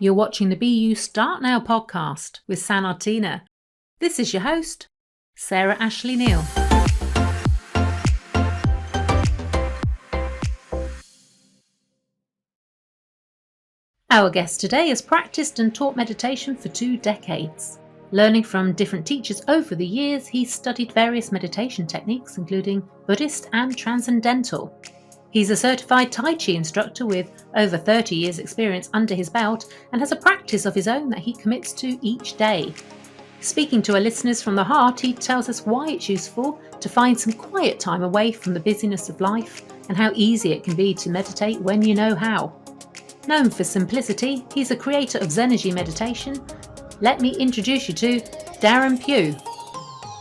You're watching the BU Start Now podcast with San Artina. This is your host, Sarah Ashley Neal. Our guest today has practiced and taught meditation for 2 decades. Learning from different teachers over the years, he's studied various meditation techniques, including Buddhist and transcendental. He's a certified Taichi instructor with over 30 years' experience under his belt and has a practice of his own that he commits to each day. Speaking to our listeners from the heart, he tells us why it's useful to find some quiet time away from the busyness of life and how easy it can be to meditate when you know how. Known for simplicity, he's a creator of Zenergy meditation. Let me introduce you to Darren Pugh.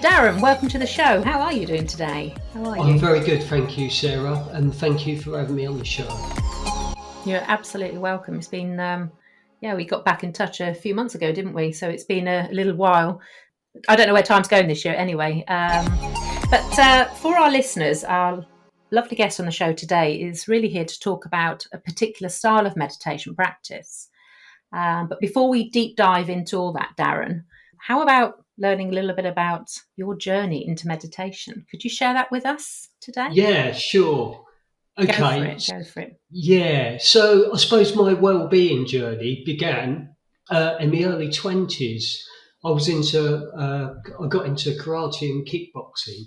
Darren, welcome to the show. How are you doing today? I'm very good, thank you, Sarah, and thank you for having me on the show. You're absolutely welcome. It's been, we got back in touch a few months ago, didn't we? So it's been a little while. I don't know where time's going this year anyway. But for our listeners, our lovely guest on the show today is really here to talk about a particular style of meditation practice. But before we deep dive into all that, Darren, how about learning a little bit about your journey into meditation? Could you share that with us today? Yeah, sure. Okay. Go for it. Yeah, so I suppose my well-being journey began in the early 20s. I got into karate and kickboxing.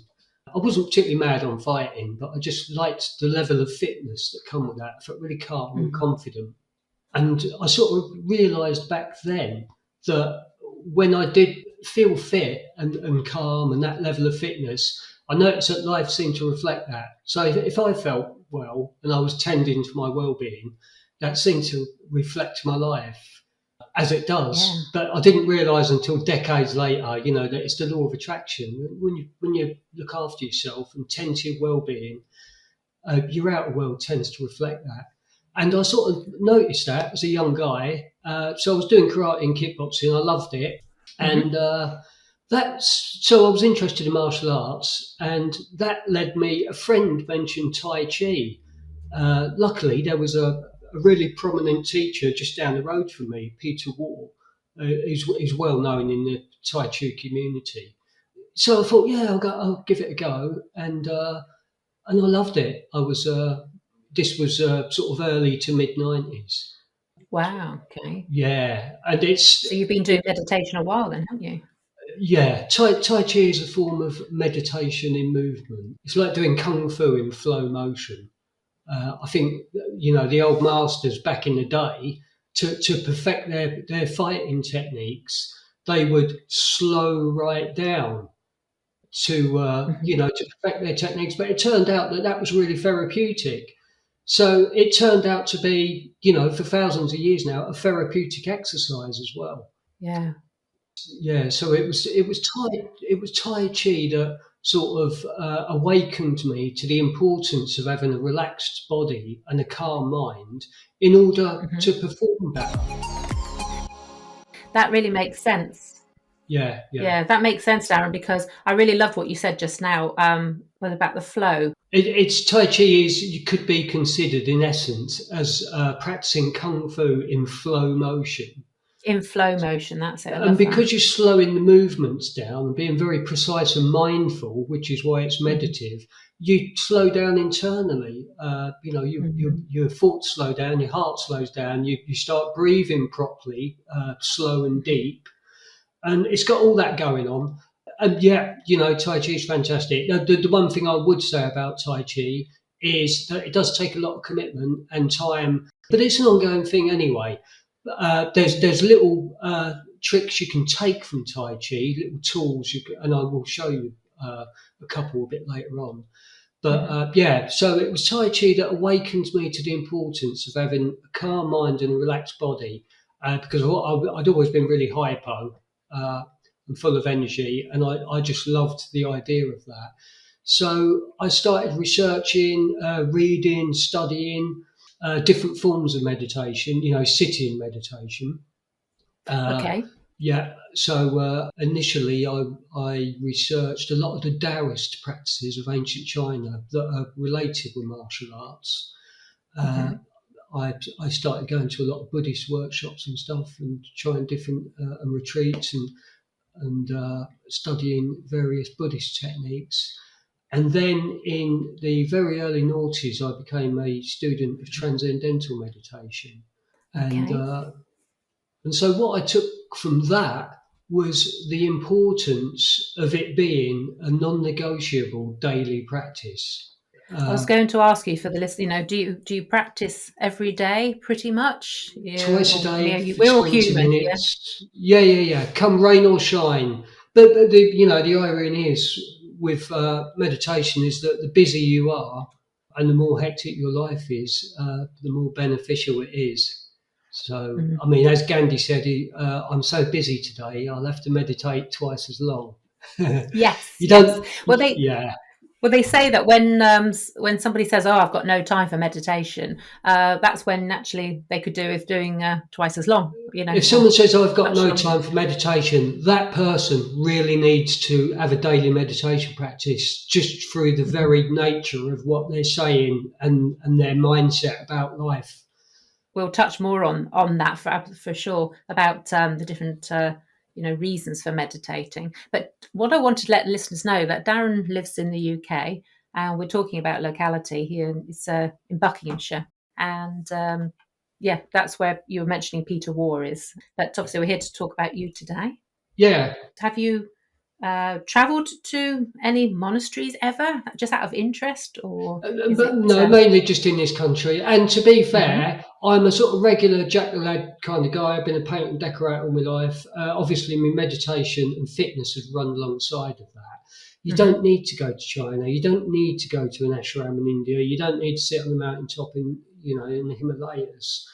I wasn't particularly mad on fighting, but I just liked the level of fitness that come with that. I felt really calm and confident. And I sort of realised back then that when I did feel fit and calm and that level of fitness, I noticed that life seemed to reflect that. So if I felt well and I was tending to my well-being, that seemed to reflect my life as it does. Yeah. But I didn't realise until decades later, that it's the law of attraction. When you look after yourself and tend to your well-being, your outer world tends to reflect that. And I sort of noticed that as a young guy. So I was doing karate and kickboxing. I loved it. And so I was interested in martial arts. And that led me, a friend mentioned Tai Chi. Luckily, there was a really prominent teacher just down the road from me, Peter Wall. He's well known in the Tai Chi community. So I thought, I'll give it a go. And I loved it. This was sort of early to mid-90s. Wow, okay. Yeah. So you've been doing meditation a while then, haven't you? Yeah. Tai Chi is a form of meditation in movement. It's like doing Kung Fu in flow motion. I think, the old masters back in the day, to perfect their fighting techniques, they would slow right down to perfect their techniques. But it turned out that was really therapeutic. So it turned out to be, for thousands of years now, a therapeutic exercise as well. Yeah. Yeah. So it was Tai Chi that sort of awakened me to the importance of having a relaxed body and a calm mind in order to perform better. That really makes sense. Yeah. Yeah, that makes sense, Darren, because I really loved what you said just now about the flow. It's Tai Chi could be considered in essence as practicing Kung Fu in flow motion. In flow motion, that's it. And because you're slowing the movements down and being very precise and mindful, which is why it's meditative, you slow down internally. Your thoughts slow down, your heart slows down, you start breathing properly, slow and deep. And it's got all that going on. And Tai Chi is fantastic. The one thing I would say about Tai Chi is that it does take a lot of commitment and time, but it's an ongoing thing anyway. There's little tricks you can take from Tai Chi, little tools, and I will show you a couple a bit later on. But so it was Tai Chi that awakened me to the importance of having a calm mind and a relaxed body, because I'd always been really hypo and full of energy, and I just loved the idea of that. So I started researching, reading, studying different forms of meditation, sitting meditation. Okay. Yeah. So initially I researched a lot of the Taoist practices of ancient China that are related with martial arts. I started going to a lot of Buddhist workshops and stuff, and trying different and retreats, and studying various Buddhist techniques. And then in the very early noughties, I became a student of transcendental meditation. And Okay. and so what I took from that was the importance of it being a non-negotiable daily practice. I was going to ask you for the list. Do you practice every day, pretty much? Yeah, Twice a or, I day mean, for we're all 20 human, yeah. minutes. Yeah. Come rain or shine. But the irony is with meditation is that the busier you are and the more hectic your life is, the more beneficial it is. So, Mhm. I mean, as Gandhi said, I'm so busy today, I'll have to meditate twice as long. Yes, You yes. don't, Well, they yeah. well they say that when somebody says, "Oh, I've got no time for meditation," that's when actually they could do with doing twice as long. If someone says, I've got Much no longer. time for meditation, that person really needs to have a daily meditation practice just through the Mhm. very nature of what they're saying and their mindset about life. We'll touch more on that for sure about the different reasons for meditating. But what I wanted to let listeners know that Darren lives in the UK, and we're talking about locality here. It's in Buckinghamshire, and yeah, that's where you were mentioning Peter War is. But obviously, we're here to talk about you today. Yeah, Have you travelled to any monasteries ever, just out of interest, or is but it? no, mainly just in this country. And to be Mhm, fair, I'm a sort of regular Jack the Lad kind of guy. I've been a painter and decorator all my life. Obviously, my meditation and fitness has run alongside of that. You mhm. don't need to go to China. You don't need to go to an ashram in India. You don't need to sit on the mountaintop in the Himalayas.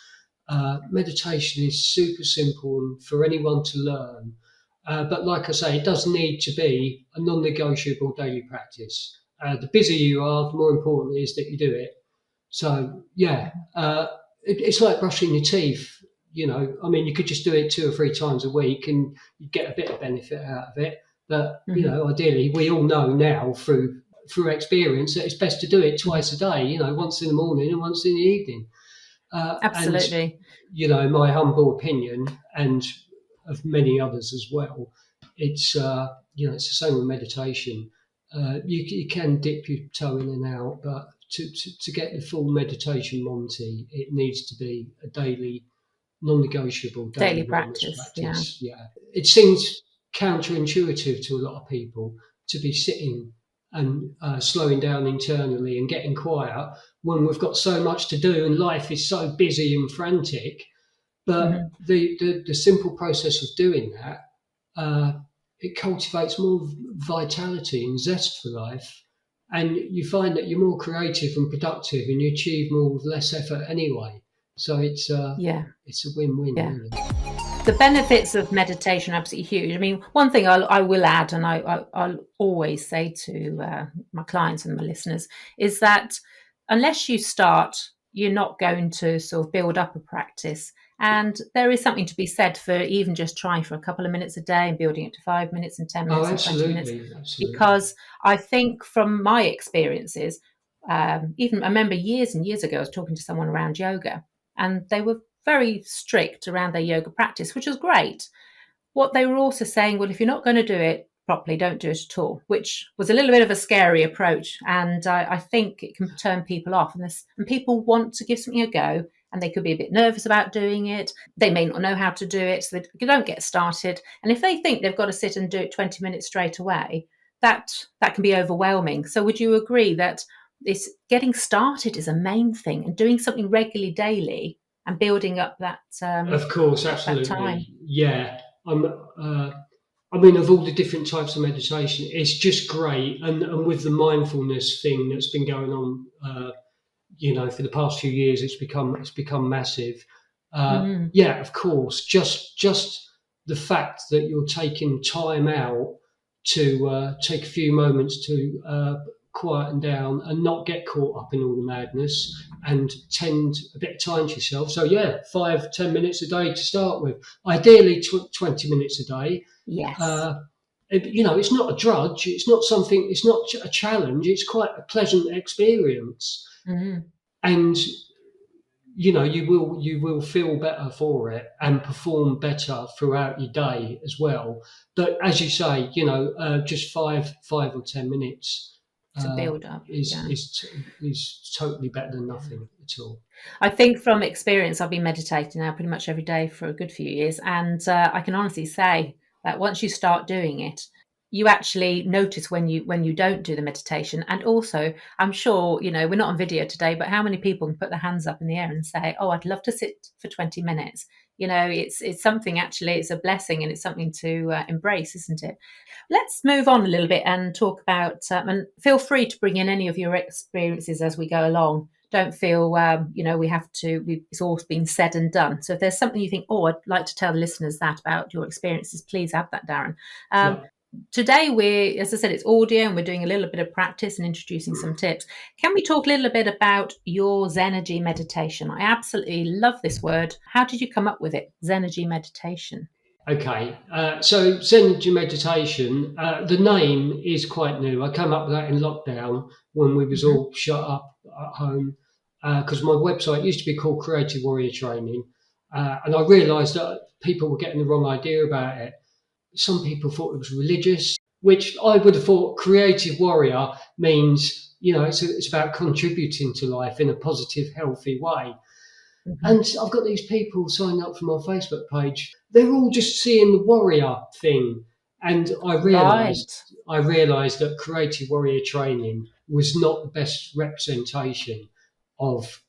Meditation is super simple and for anyone to learn. But like I say, it does need to be a non-negotiable daily practice. The busier you are, the more important it is that you do it. So yeah, it's like brushing your teeth. I mean, you could just do it 2 or 3 times a week, and you get a bit of benefit out of it. But Mhm, ideally, we all know now through experience that it's best to do it mhm. twice a day. Once in the morning and once in the evening. And Absolutely. in my humble opinion, and of many others as well, it's the same with meditation. You can dip your toe in and out, but to get the full meditation Monty, it needs to be a daily, non-negotiable Daily daily wellness practice, yeah. practice. Yeah, it seems counterintuitive to a lot of people to be sitting and slowing down internally and getting quiet when we've got so much to do and life is so busy and frantic. But Mhm. the simple process of doing that, uh, it cultivates more vitality and zest for life. And you find that you're more creative and productive and you achieve more with less effort anyway. So Yeah, it's a win-win, yeah. really. The benefits of meditation are absolutely huge. I mean, one thing I will add, and I'll always say to my clients and my listeners, is that unless you start, you're not going to sort of build up a practice. And there is something to be said for even just trying for a couple of minutes a day and building it to 5 minutes and 10 Oh, minutes and 20 minutes. absolutely, absolutely. Because I think from my experiences, even I remember years and years ago, I was talking to someone around yoga, and they were very strict around their yoga practice, which was great. What they were also saying, well, if you're not going to do it properly, don't do it at all, which was a little bit of a scary approach. And I think it can turn people off. And people want to give something a go, and they could be a bit nervous about doing it. They may not know how to do it, so they don't get started. And if they think they've got to sit and do it 20 minutes straight away, that can be overwhelming. So would you agree that this getting started is a main thing, and doing something regularly daily and building up Of course, that time? absolutely. Yeah. I'm, I mean, of all the different types of meditation, it's just great. And with the mindfulness thing that's been going on, for the past few years, it's become massive. Mm, Yeah, of course. Just the fact that you're taking time out to take a few moments to quieten down and not get caught up in all the madness and tend a bit of time to yourself. So yeah, 5-10 minutes a day to start with. Ideally, 20 minutes a day. yes. Uh, it's not a drudge. It's not something. It's not a challenge. It's quite a pleasant experience. Mm, And you will feel better for it and perform better throughout your day as well. But as you say, just 5 or 10 minutes To uh, build up, is yeah. is totally better than nothing at all. I think from experience, I've been meditating now pretty much every day for a good few years, and I can honestly say that once you start doing it, you actually notice when you don't do the meditation. And also, I'm sure we're not on video today, but how many people can put their hands up in the air and say, "Oh, I'd love to sit for 20 minutes." It's something actually. It's a blessing, and it's something to embrace, isn't it? Let's move on a little bit and talk about, and feel free to bring in any of your experiences as we go along. Don't feel, we have to, it's all been said and done. So if there's something you think, oh, I'd like to tell the listeners that about your experiences, please add that, Darren. Um, Yeah. Today, as I said, it's audio and we're doing a little bit of practice and introducing some tips. Can we talk a little bit about your Zenergy meditation? I absolutely love this word. How did you come up with it? Zenergy meditation. Okay, so Zen meditation, the name is quite new. I came up with that in lockdown when we was Hmm. all shut up at home, because my website used to be called Creative Warrior Training, and I realised that people were getting the wrong idea about it. Some people thought it was religious, which I would have thought creative warrior means, it's about contributing to life in a positive, healthy way. Hmm. And I've got these people signing up for my Facebook page. They're all just seeing the warrior thing. And Right. I realised that creative warrior training was not the best representation of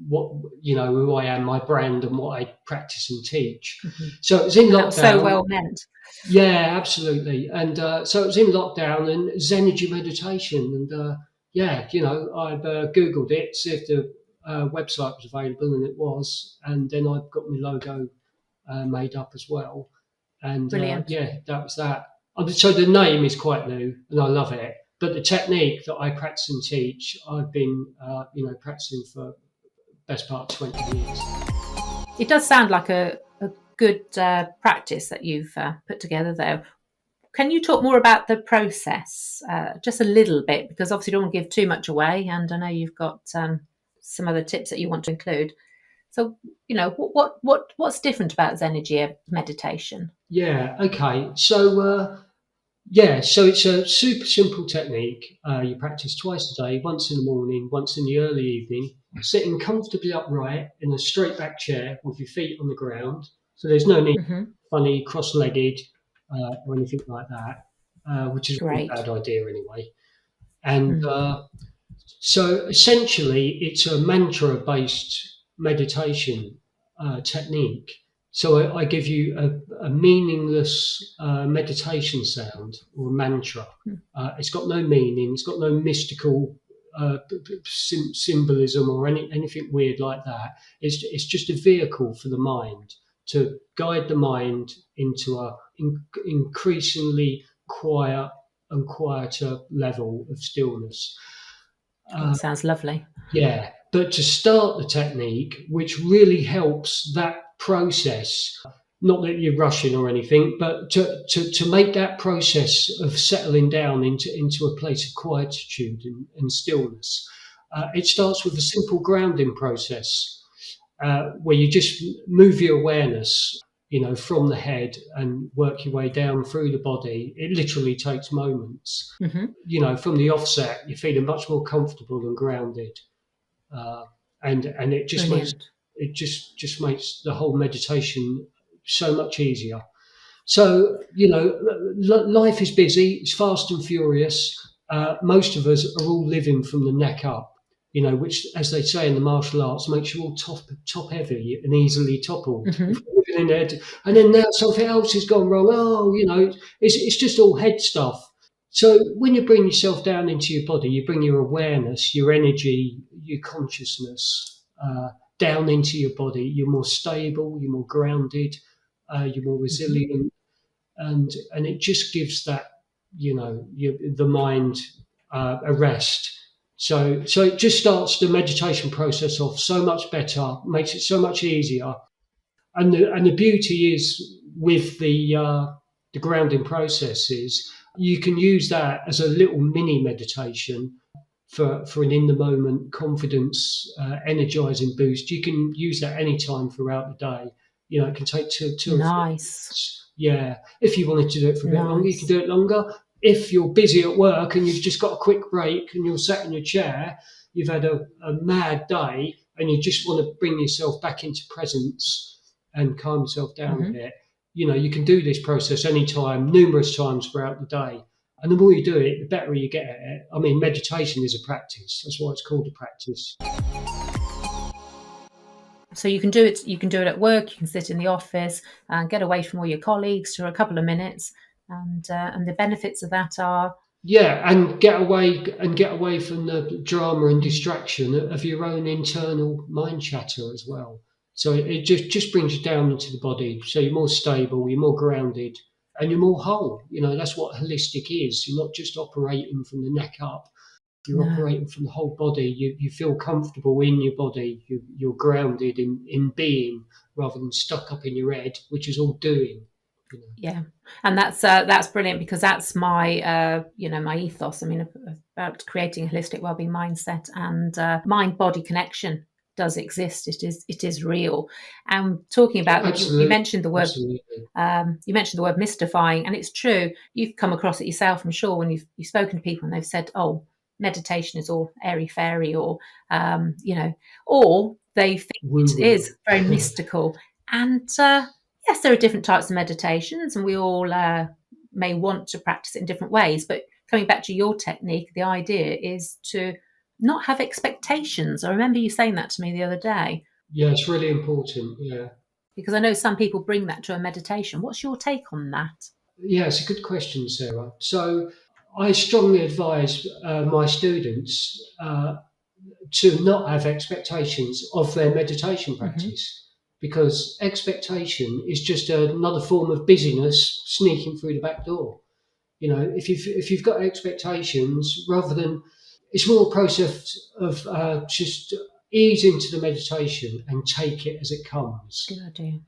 what who I am, my brand, and what I practice and teach. Hmm. So it was in And that was so lockdown. well meant. Yeah, absolutely. And so it was in lockdown and Zenergy meditation. And I've Googled it, see if the website was available, and it was. And then I've got my logo made up as well. And Brilliant. that was that. So the name is quite new and I love it. But the technique that I practice and teach, I've been, practicing for best part of 20 years. It does sound like a good practice that you've put together there. Can you talk more about the process, just a little bit, because obviously you don't want to give too much away, and I know you've got some other tips that you want to include. So, what's different about Zenergy meditation? Yeah, okay. So it's a super simple technique. You practice twice a day, once in the morning, once in the early evening, sitting comfortably upright in a straight back chair with your feet on the ground. So there's no need Hmm. funny cross-legged or anything like that, which is a really Great. bad idea anyway. And Mm. so essentially, it's a mantra-based meditation technique. So I give you a meaningless meditation sound or mantra. It's got no meaning. It's got no mystical symbolism or anything weird like that. It's just a vehicle for the mind to guide the mind into a increasingly quiet and quieter level of stillness. Oh, it Uh, sounds lovely. yeah, but to start the technique, which really helps that process, not that you're rushing or anything, but to make that process of settling down into a place of quietude and stillness, it starts with a simple grounding process where you just move your awareness, from the head and work your way down through the body. It literally takes moments. Hmm. From the offset, you're feeling much more comfortable and grounded, uh, and Brilliant. it just makes the whole meditation so much easier. So life is busy, it's fast and furious. Most of us are all living from the neck up, which, as they say in the martial arts, makes you all top heavy and easily toppled. If Hmm. you're living in head, and then now something else has gone wrong. Oh, it's just all head stuff. So when you bring yourself down into your body, you bring your awareness, your energy, your consciousness down into your body. You're more stable, you're more grounded, you're more Hmm. resilient, and it just gives that the mind a rest. So it just starts the meditation process off so much better, makes it so much easier, and the beauty is with the grounding processes, you can use that as a little mini meditation for an in the moment confidence, energizing boost. You can use that anytime throughout the day. It can take two or 3 Nice. minutes. Yeah, if you wanted to do it for a bit longer, you can Nice. do it longer. If you're busy at work and you've just got a quick break and you're sat in your chair, you've had a mad day and you just want to bring yourself back into presence and calm yourself down a Hmm. bit, you can do this process anytime, numerous times throughout the day. And the more you do it, the better you get at it. I mean, meditation is a practice. That's why it's called a practice. So you can do it. You can do it at work. You can sit in the office and get away from all your colleagues for a couple of minutes, and the benefits of that are Yeah, and get away from the drama and distraction of your own internal mind chatter as well. So it just brings you down into the body. So you're more stable, you're more grounded, and you're more whole. That's what holistic is. You're not just operating from the neck up. You're no. operating from the whole body. You feel comfortable in your body. You're grounded in being rather than stuck up in your head, which is all doing. Yeah, and that's brilliant, because that's my my ethos. I mean, about creating a holistic wellbeing mindset, and mind body connection does exist. It is real. And talking about, you Absolutely, mentioned the word absolutely. mystifying, and it's true. You've come across it yourself, I'm sure, when you've spoken to people and they've said, "Oh, meditation is all airy fairy," or or they think Woo it woo. is very mystical. And yes, there are different types of meditations, and we all may want to practice it in different ways. But coming back to your technique, the idea is to not have expectations. I remember you saying that to me the other day, Yeah, it's really important. Yeah. because I know some people bring that to a meditation. What's your take on that? Yeah, it's a good question, Sarah. So I strongly advise my students to not have expectations of their meditation Hmm. practice, because expectation is just another form of busyness sneaking through the back door. If you've got expectations, rather than, it's more a process of just ease into the meditation and take it as it Good comes. idea.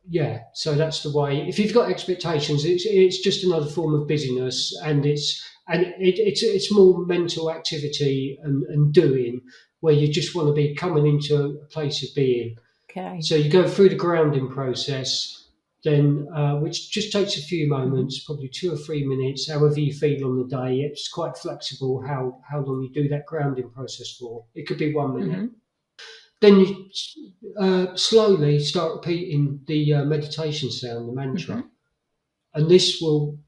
Yeah, so that's the way. If you've got expectations, it's just another form of busyness, and it's more mental activity and doing, where you just want to be coming into a place of being. Okay. So you go through the grounding process, then which just takes a few Hmm. moments, probably 2 or 3 minutes, however you feel on the day. It's quite flexible how long you do that grounding process for. It could be 1 minute. Hmm. Then you slowly start repeating the meditation sound, the Hmm. mantra, and this will.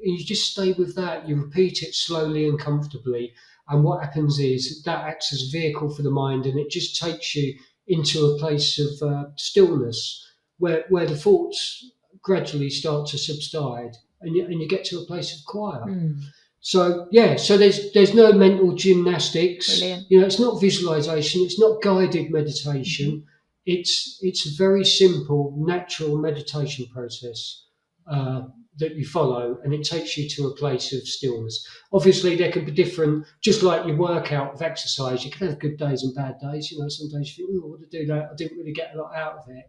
You just stay with that. You repeat it slowly and comfortably, and what happens is that acts as a vehicle for the mind, and it just takes you into a place of stillness, where the thoughts gradually start to subside, and you get to a place of quiet. Mm. So yeah, so there's no mental gymnastics. Brilliant. It's not visualization. It's not guided Hmm. meditation. It's a very simple, natural meditation process uh, that you follow, and it takes you to a place of stillness. Obviously, there can be different. Just like your workout of exercise, you can have good days and bad days. Some days you think, "Oh, I want to do that. I didn't really get a lot out of it."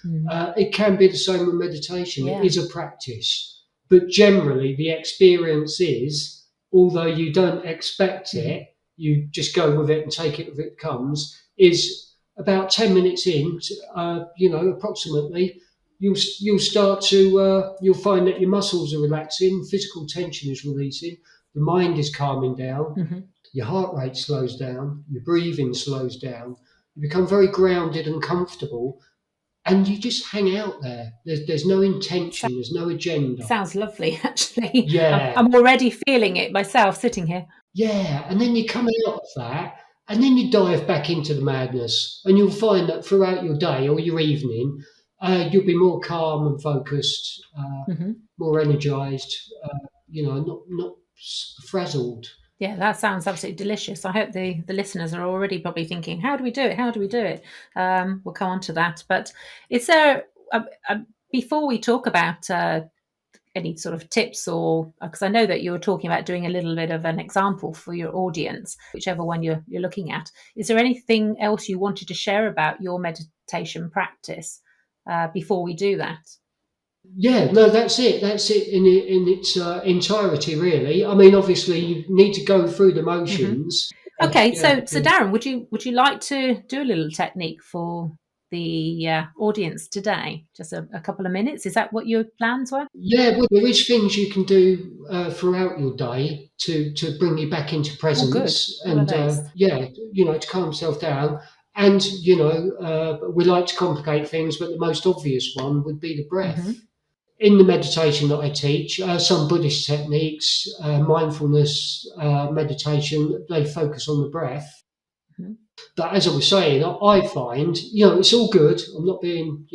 Mm. It can be the same with meditation. It Yeah. is a practice. But generally, the experience is, although you don't expect Hmm. it, you just go with it and take it as it comes, is about 10 minutes in, approximately, you'll start to, you'll find that your muscles are relaxing, physical tension is releasing, the mind is calming down, Hmm. your heart rate slows down, your breathing slows down, you become very grounded and comfortable, and you just hang out there. There's no intention. There's no agenda. Sounds lovely, actually. I'm Yeah, I'm already feeling it myself sitting here. yeah. And then you come out of that, and then you dive back into the madness, and you'll find that throughout your day or your evening, you'll be more calm and focused, Hmm. more energized. Not frazzled. Yeah, that sounds absolutely delicious. I hope the listeners are already probably thinking, "How do we do it? How do we do it?" We'll come on to that. But is there, before we talk about any sort of tips, or because I know that you were talking about doing a little bit of an example for your audience, whichever one you're looking at, is there anything else you wanted to share about your meditation practice before we do that? Yeah, no, that's it. That's it in its entirety, really. I mean, obviously, you need to go through the Hmm. motions. Okay, Yeah, so Darren, would you like to do a little technique for the audience today? Just a couple of minutes. Is that what your plans were? yeah. Well, there is things you can do throughout your day to bring you back into Oh, good. presence, What are and those? yeah, to calm yourself down. And we like to complicate things, but the most obvious one would be the breath. Hmm. In the meditation that I teach, some Buddhist techniques, mindfulness meditation, they focus on the breath. Hmm. But as I was saying, I find, it's all good. I'm not being,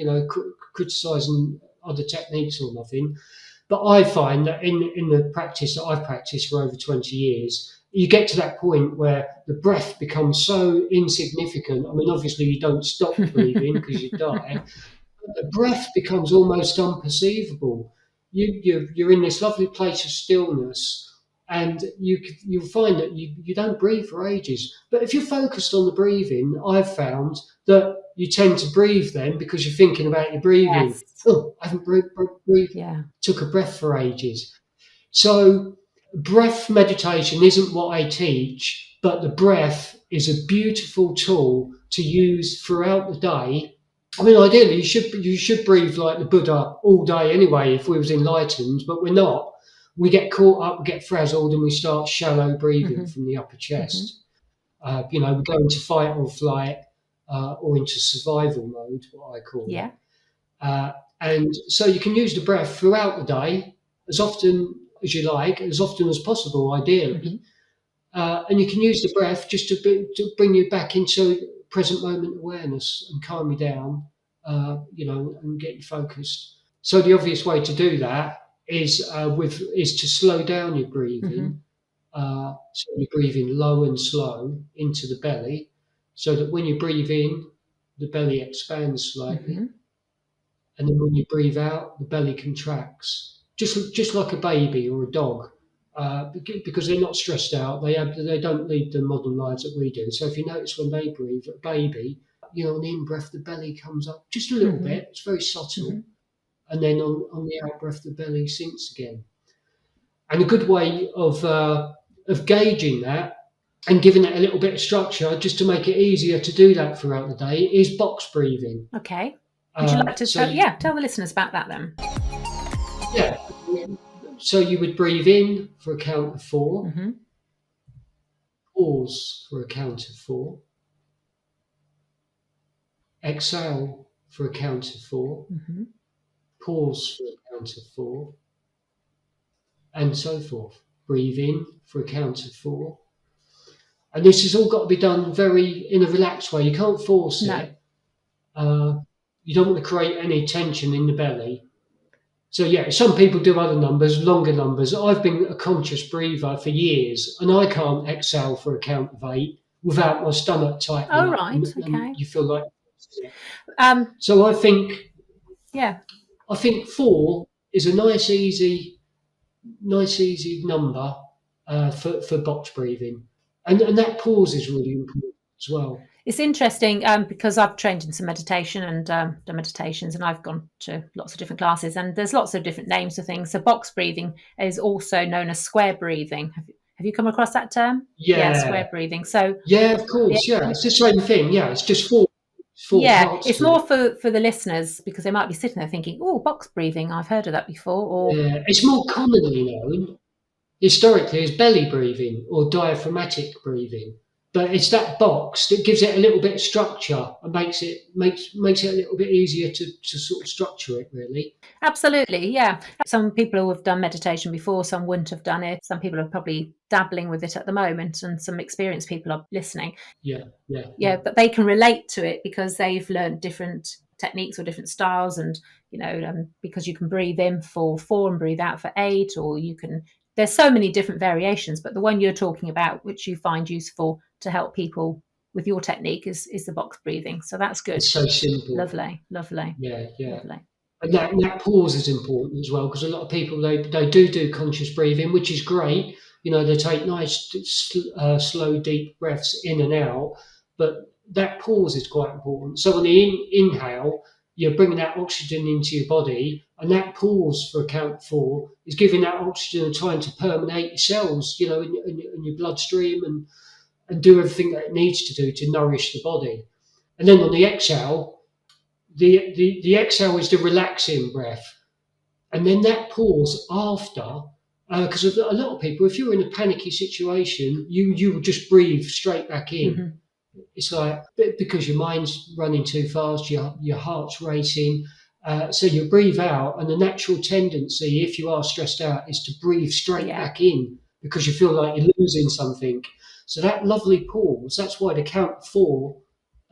criticizing other techniques or nothing. But I find that in the practice that I've practiced for over 20 years, you get to that point where the breath becomes so insignificant. I mean, obviously, you don't stop breathing because you die, the breath becomes almost unperceivable. You're in this lovely place of stillness, and you'll find that you don't breathe for ages. But if you're focused on the breathing, I've found that you tend to breathe then because you're thinking about your breathing. Yes. Oh, I haven't breathed, Yeah. took a breath for ages. So, breath meditation isn't what I teach, but the breath is a beautiful tool to use throughout the day. I mean, ideally, you should breathe like the Buddha all day anyway. If we was enlightened, but we're not. We get caught up, we get frazzled, and we start shallow breathing Hmm. from the upper Hmm. chest. We go into fight or flight, or into survival mode, what I call Yeah. it. Uh, and so you can use the breath throughout the day as often as you like, as often as possible, Hmm. ideally. And you can use the breath just to bring you back into present moment awareness and calm you down, and get you focused. So the obvious way to do that is to slow down your Hmm. breathing. So you're breathing low and slow into the belly, so that when you breathe in, the belly expands slightly, Hmm. and then when you breathe out, the belly contracts, just like a baby or a dog, because they're not stressed out. They don't lead the modern lives that we do. So if you notice when they breathe, a baby, on the in breath, the belly comes up just a little Hmm. bit. It's very Hmm. subtle, and then on the out breath, the belly sinks again. And a good way of gauging that and giving it a little bit of structure, just to make it easier to do that throughout the day, is box breathing. Okay. Would you like to So tell? Yeah, tell the listeners about that then. yeah. So you would breathe in for a count of four, Hmm. pause for a count of four, exhale for a count of four, Hmm. pause for a count of four, and so forth. Breathe in for a count of four. And this has all got to be done in a relaxed way. You can't force No. it. Uh, you don't want to create any tension in the belly. So yeah, some people do other numbers, longer numbers. I've been a conscious breather for years, and I can't exhale for a count of eight without my stomach tightening Oh, up, and, right. and Okay. you feel like. Um. So Yeah. I think four is a nice easy number for box breathing, and that pause is really important as well. It's interesting because I've trained in some meditation and done meditations, and I've gone to lots of different classes, and there's lots of different names for things. So box breathing is also known as square breathing. Have you come across that term? Yeah, Yeah, square breathing. So yeah, of yeah, course, yeah, it's the same thing. Yeah, it's just four yeah, parts it's to more it. for the listeners because they might be sitting there thinking, "Oh, box breathing, I've heard of that before." Or Yeah, it's more commonly known historically as belly breathing or diaphragmatic breathing. But it's that box that gives it a little bit of structure and makes it a little bit easier to sort of structure it really. absolutely, yeah. Some people who have done meditation before, some wouldn't have done it. Some people are probably dabbling with it at the moment, and some experienced people are listening. Yeah, yeah, Yeah, yeah. but they can relate to it because they've learned different techniques or different styles, and because you can breathe in for four and breathe out for eight, or you can. There's so many different variations, but the one you're talking about, which you find useful to help people with your technique, is the box breathing. So that's good. It's so simple. Lovely, lovely, Yeah, yeah. lovely. And that pause is important as well because a lot of people they do conscious breathing, which is great. They take nice, slow, deep breaths in and out, but that pause is quite important. So on the inhale, you're bringing that oxygen into your body, And that pause for count 4 is giving that oxygen and time to permeate your cells, in your bloodstream, and do everything that it needs to do to nourish the body. And then on the exhale, the exhale is the relaxing breath. And then that pause after, because a lot of people, if you're in a panicky situation, you will just breathe straight back in. Mm-hmm. It's like, because your mind's running too fast, your heart's racing. So you breathe out, and the natural tendency, if you are stressed out, is to breathe straight back in, because you feel like you're losing something. So that lovely pause, that's why the count 4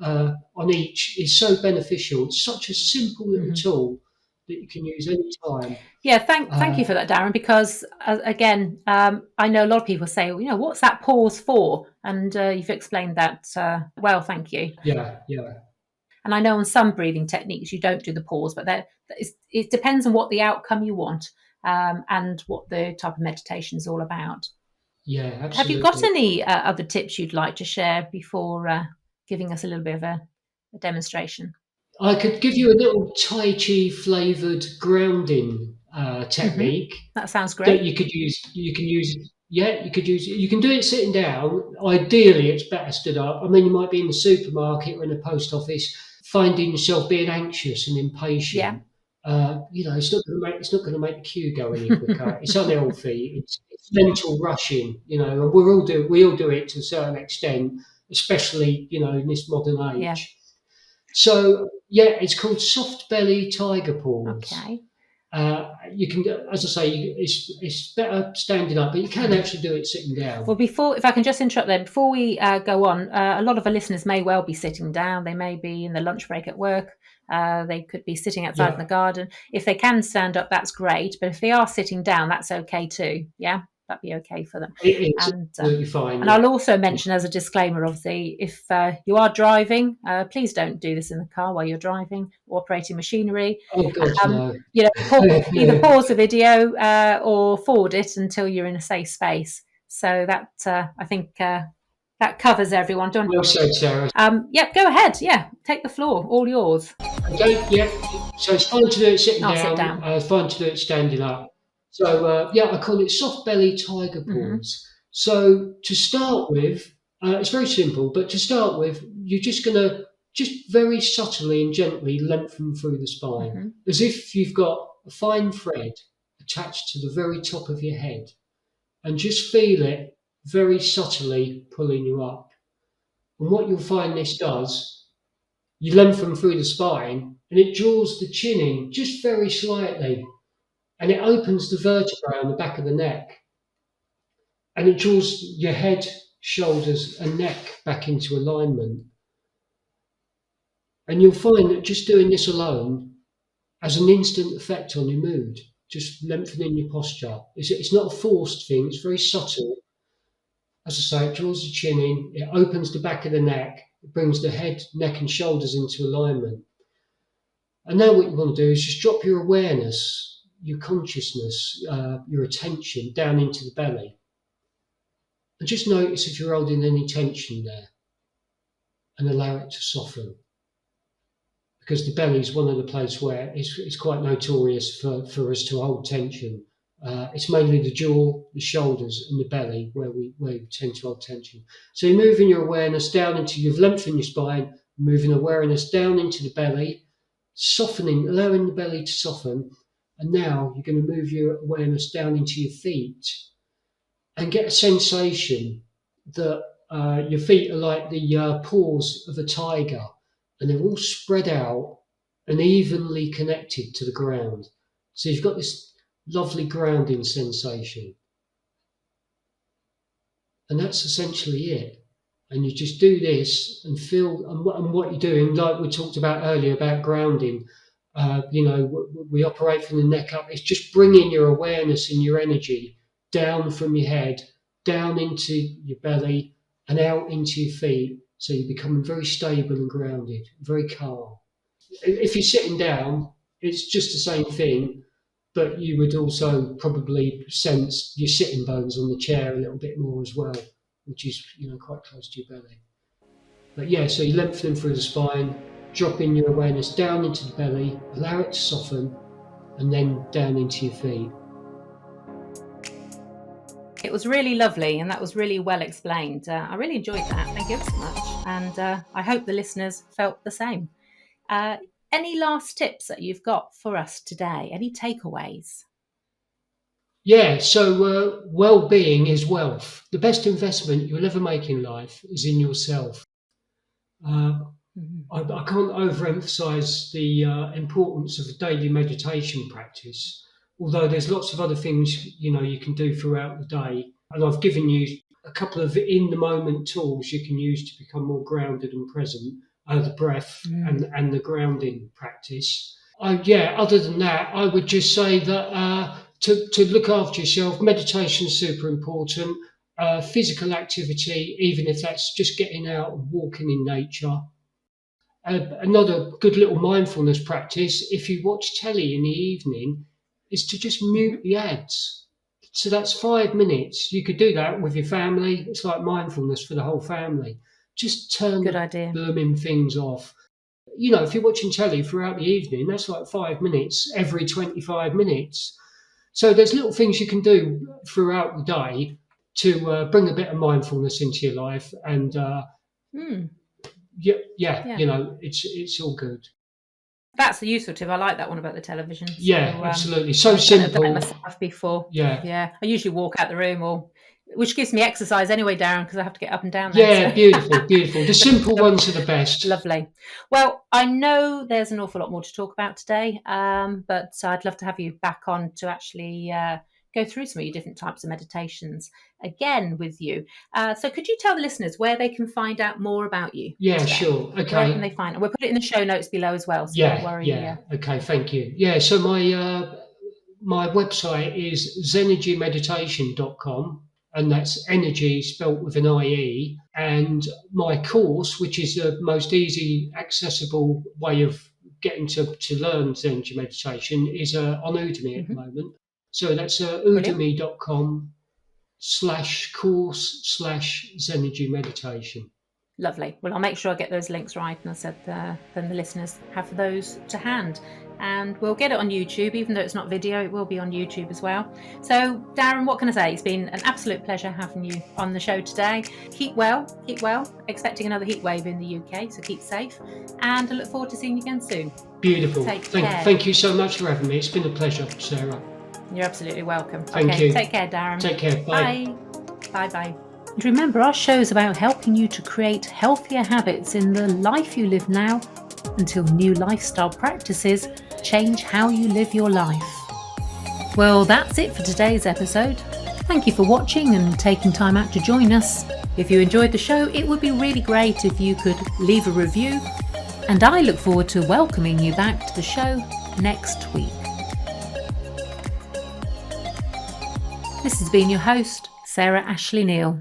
on each is so beneficial. It's such a simple little tool that you can use any time. Yeah, thank you for that, Darren, because again, I know a lot of people say, what's that pause for? And you've explained that well, thank you. Yeah. And I know on some breathing techniques you don't do the pause, but it depends on what the outcome you want, and what the type of meditation is all about. Yeah, absolutely. Have you got any other tips you'd like to share before giving us a little bit of a demonstration? I could give you a little Taichi flavoured grounding technique. That sounds great. That you could use. You can use. Yeah, you could use it. You can do it sitting down. Ideally, it's better stood up. I mean, you might be in the supermarket or in the post office, finding yourself being anxious and impatient. Yeah. It's not going to make the queue go any quicker. It's unhealthy. It's mental rushing. And we all do it to a certain extent, especially in this modern age. Yeah. So it's called soft belly tiger pause. Okay. You can, as I say, it's better standing up, but you can actually do it sitting down. Well, if I can just interrupt there, before we go on, a lot of our listeners may well be sitting down. They may be in the lunch break at work. They could be sitting outside in the garden. If they can stand up, that's great. But if they are sitting down, that's okay too. Yeah, that'd be okay for them. It is absolutely fine. And I'll also mention as a disclaimer, obviously, if you are driving, please don't do this in the car while you're driving or operating machinery. Oh, God, no. Either pause the video or forward it until you're in a safe space. So that, I think, that covers everyone. Well said, Sarah. Yep, go ahead. Yeah, take the floor. All yours. Okay, yeah. So it's fine to do it sitting I'll down. sit down. It's fine to do it standing up. So, I call it soft belly tiger pause. So to start with, it's very simple, but to start with, you're just going to very subtly and gently lengthen through the spine, as if you've got a fine thread attached to the very top of your head, and just feel it very subtly pulling you up. And what you'll find this does, you lengthen through the spine, and it draws the chin in just very slightly, and it opens the vertebrae on the back of the neck, and it draws your head, shoulders, and neck back into alignment. And you'll find that just doing this alone has an instant effect on your mood, just lengthening your posture. It's not a forced thing, it's very subtle. As I say, it draws the chin in, it opens the back of the neck, it brings the head, neck, and shoulders into alignment. And now what you want to do is just drop your awareness, your consciousness, your attention down into the belly. And just notice if you're holding any tension there, and allow it to soften. Because the belly is one of the places where it's quite notorious for us to hold tension. It's mainly the jaw, the shoulders, and the belly where we tend to hold tension. So you're moving your awareness down you've lengthened your spine, moving awareness down into the belly, softening, allowing the belly to soften. And now you're going to move your awareness down into your feet and get a sensation that your feet are like the paws of a tiger, and they're all spread out and evenly connected to the ground. So you've got this lovely grounding sensation. And that's essentially it. And you just do this and feel, and what you're doing, like we talked about earlier about grounding, we operate from the neck up. It's just bringing your awareness and your energy down from your head, down into your belly and out into your feet. So you're becoming very stable and grounded, very calm. If you're sitting down, it's just the same thing, but you would also probably sense your sitting bones on the chair a little bit more as well, which is quite close to your belly. But so you're lengthening through the spine, dropping your awareness down into the belly, allow it to soften, and then down into your feet. It was really lovely, and that was really well explained. I really enjoyed that. Thank you so much. And I hope the listeners felt the same. Any last tips that you've got for us today? Any takeaways? Yeah, so well-being is wealth. The best investment you'll ever make in life is in yourself. Uh, I can't overemphasize the importance of a daily meditation practice, although there's lots of other things you can do throughout the day. And I've given you a couple of in-the-moment tools you can use to become more grounded and present, the breath and the grounding practice. Other than that, I would just say that to look after yourself, meditation is super important. Physical activity, even if that's just getting out and walking in nature. Another good little mindfulness practice, if you watch telly in the evening, is to just mute the ads. So that's 5 minutes. You could do that with your family. It's like mindfulness for the whole family. Just turn the blooming things off. If you're watching telly throughout the evening, that's like 5 minutes every 25 minutes. So there's little things you can do throughout the day to bring a bit of mindfulness into your life, and it's all good. That's a useful tip. I like that one about the television. Absolutely. So simple. I've done it myself before. Yeah. I usually walk out the room, which gives me exercise anyway, Darren, because I have to get up and down there. Yeah, so. Beautiful. The simple ones are the best. Lovely. Well, I know there's an awful lot more to talk about today, but I'd love to have you back on to actually go through some of your different types of meditations again with you. So could you tell the listeners where they can find out more about you? Yeah, today? sure. Okay. Where can they find it? We'll put it in the show notes below as well, so don't worry. Yeah. Okay, thank you. Yeah, so my website is zenergymeditation.com, and that's energy spelt with an IE. And my course, which is the most easy, accessible way of getting to learn Zenergy meditation, is on Udemy at the moment. So that's udemy.com/course/Zenergy meditation. Lovely. Well, I'll make sure I get those links right, and I said then the listeners have those to hand. And we'll get it on YouTube, even though it's not video, it will be on YouTube as well. So, Darren, what can I say? It's been an absolute pleasure having you on the show today. Keep well. Expecting another heat wave in the UK, so keep safe. And I look forward to seeing you again soon. Beautiful. Take care. Thank you so much for having me. It's been a pleasure, Sarah. You're absolutely welcome. Thank you. Take care, Darren. Take care. Bye. Bye. And remember, our show is about helping you to create healthier habits in the life you live now until new lifestyle practices change how you live your life. Well, that's it for today's episode. Thank you for watching and taking time out to join us. If you enjoyed the show, it would be really great if you could leave a review, and I look forward to welcoming you back to the show next week. This has been your host, Sarah Ashley Neal.